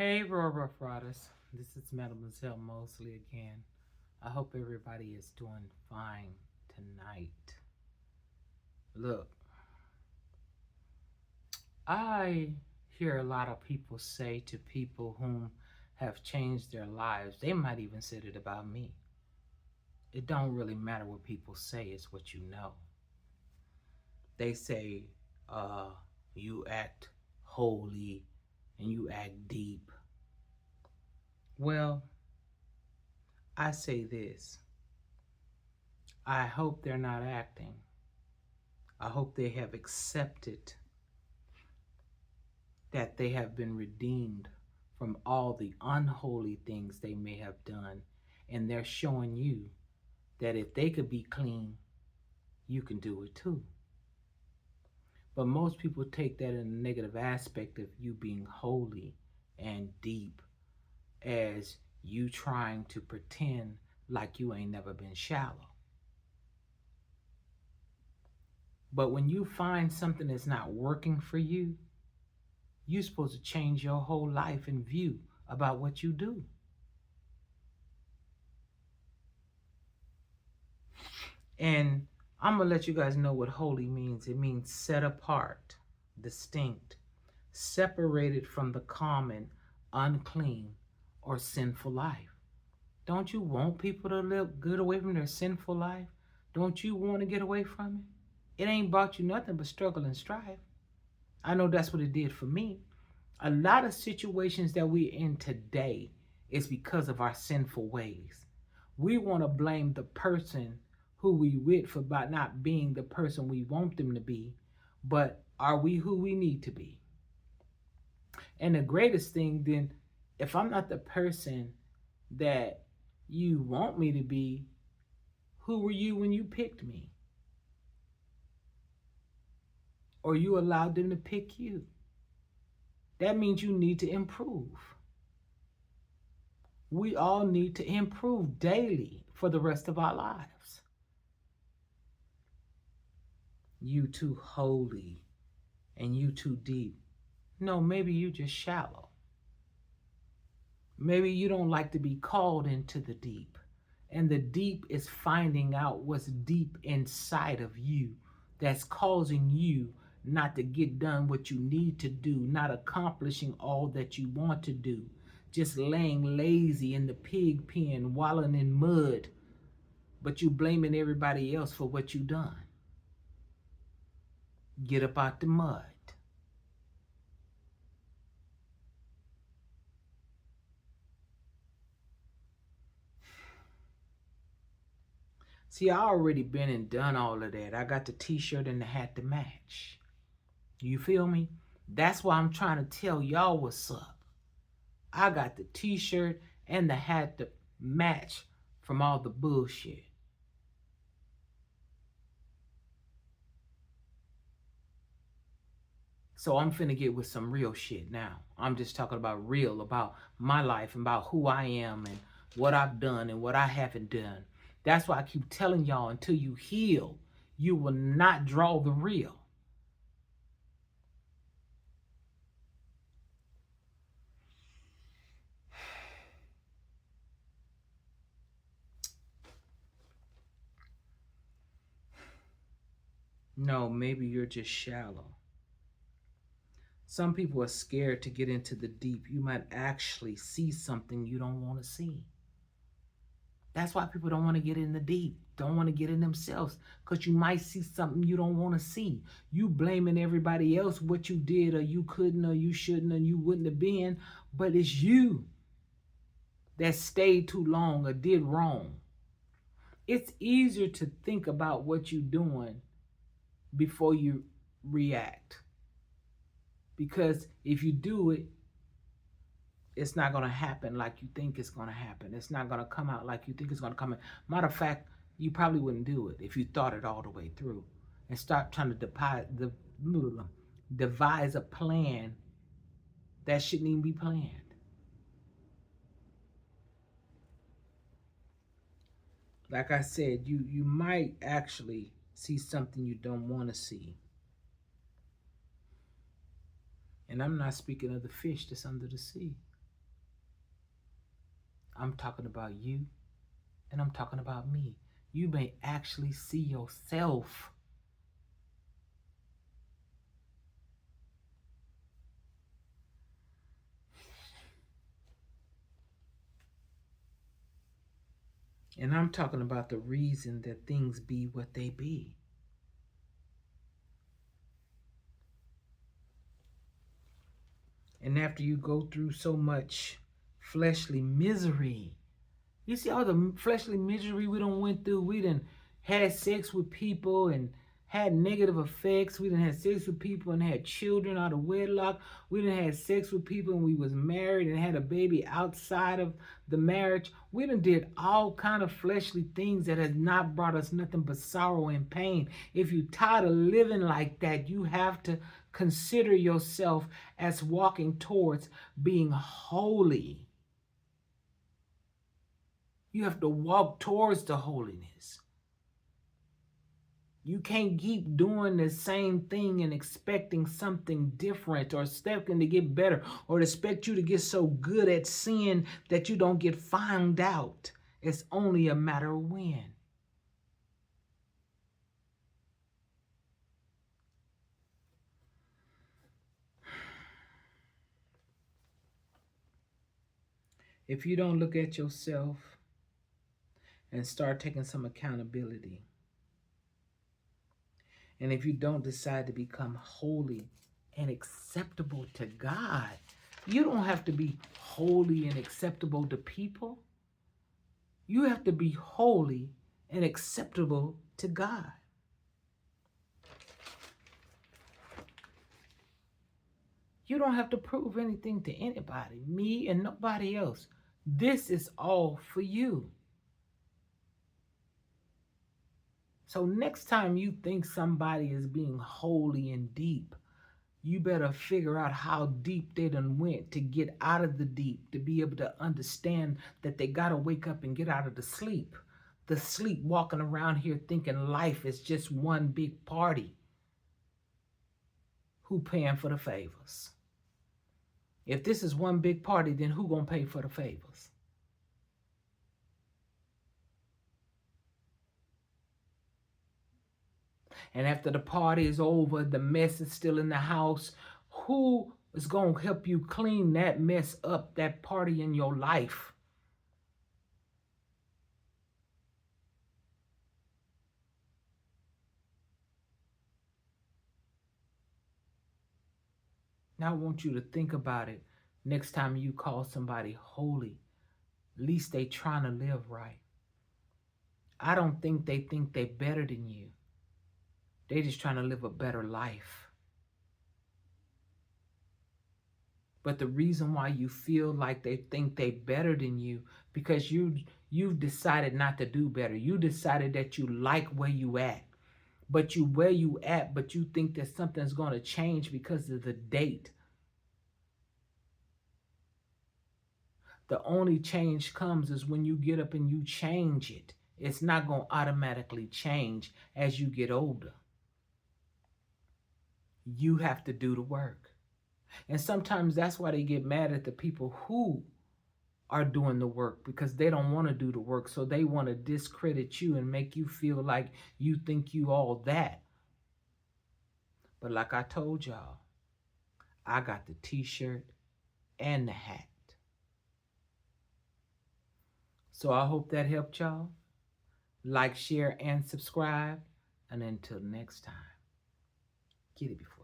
Hey, Roar Rough Riders. This is Mademoiselle Mosley again. I hope everybody is doing fine tonight. Look, I hear a lot of people say to people whom have changed their lives, they might even said it about me. It don't really matter what people say, it's what you know. They say, uh, you act holy and you act deep. Well, I say this. I hope they're not acting. I hope they have accepted that they have been redeemed from all the unholy things they may have done. And they're showing you that if they could be clean, you can do it too. But most people take that in a negative aspect of you being holy and deep as you trying to pretend like you ain't never been shallow. But when you find something that's not working for you, you're supposed to change your whole life and view about what you do. And I'm going to let you guys know what holy means. It means set apart, distinct, separated from the common, unclean, or sinful life. Don't you want people to live good away from their sinful life? Don't you want to get away from it? It ain't brought you nothing but struggle and strife. I know that's what it did for me. A lot of situations that we're in today is because of our sinful ways. We want to blame the person who we with for about not being the person we want them to be, but are we who we need to be? And the greatest thing then, if I'm not the person that you want me to be, who were you when you picked me? Or you allowed them to pick you? That means you need to improve. We all need to improve daily for the rest of our lives. You too holy and you too deep. No, maybe you just shallow. Maybe you don't like to be called into the deep. And the deep is finding out what's deep inside of you that's causing you not to get done what you need to do, not accomplishing all that you want to do, just laying lazy in the pig pen, wallowing in mud, but you blaming everybody else for what you done. Get up out the mud. See, I already been and done all of that. I got the t-shirt and the hat to match. You feel me? That's why I'm trying to tell y'all what's up. I got the t-shirt and the hat to match from all the bullshit. So I'm finna get with some real shit now. I'm just talking about real, about my life and about who I am and what I've done and what I haven't done. That's why I keep telling y'all, until you heal, you will not draw the real. No, maybe you're just shallow. Some people are scared to get into the deep. You might actually see something you don't want to see. That's why people don't want to get in the deep, don't want to get in themselves, because you might see something you don't want to see. You blaming everybody else what you did or you couldn't or you shouldn't or you wouldn't have been, but it's you that stayed too long or did wrong. It's easier to think about what you're doing before you react. Because if you do it, it's not going to happen like you think it's going to happen. It's not going to come out like you think it's going to come out. Matter of fact, you probably wouldn't do it if you thought it all the way through and start trying to devise a plan that shouldn't even be planned. Like I said, you might actually see something you don't want to see. And I'm not speaking of the fish that's under the sea. I'm talking about you, and I'm talking about me. You may actually see yourself. And I'm talking about the reason that things be what they be. And after you go through so much fleshly misery, you see all the fleshly misery we done went through. We done had sex with people and had negative effects. We done had sex with people and had children out of wedlock. We done had sex with people and we was married and had a baby outside of the marriage. We done did all kind of fleshly things that has not brought us nothing but sorrow and pain. If you tired of living like that, you have to consider yourself as walking towards being holy. You have to walk towards the holiness. You can't keep doing the same thing and expecting something different or expecting to get better or expect you to get so good at sin that you don't get found out. It's only a matter of when. If you don't look at yourself and start taking some accountability, and if you don't decide to become holy and acceptable to God, you don't have to be holy and acceptable to people. You have to be holy and acceptable to God. You don't have to prove anything to anybody, me and nobody else. This is all for you. So next time you think somebody is being holy and deep, you better figure out how deep they done went to get out of the deep, to be able to understand that they got to wake up and get out of the sleep. The sleep walking around here thinking life is just one big party. Who paying for the favors? If this is one big party, then who gonna pay for the favors? And after the party is over, the mess is still in the house. Who is going to help you clean that mess up, that party in your life? Now I want you to think about it. Next time you call somebody holy, at least they trying to live right. I don't think they better than you. They just trying to live a better life. But the reason why you feel like they think they better than you, because you've decided not to do better. You decided that you like where you at. But you where you at, but you think that something's going to change because of the date. The only change comes is when you get up and you change it. It's not going to automatically change as you get older. You have to do the work. And sometimes that's why they get mad at the people who are doing the work, because they don't want to do the work. So they want to discredit you and make you feel like you think you all that. But like I told y'all, I got the t-shirt and the hat. So I hope that helped y'all. Like, share, and subscribe. And until next time, get it before.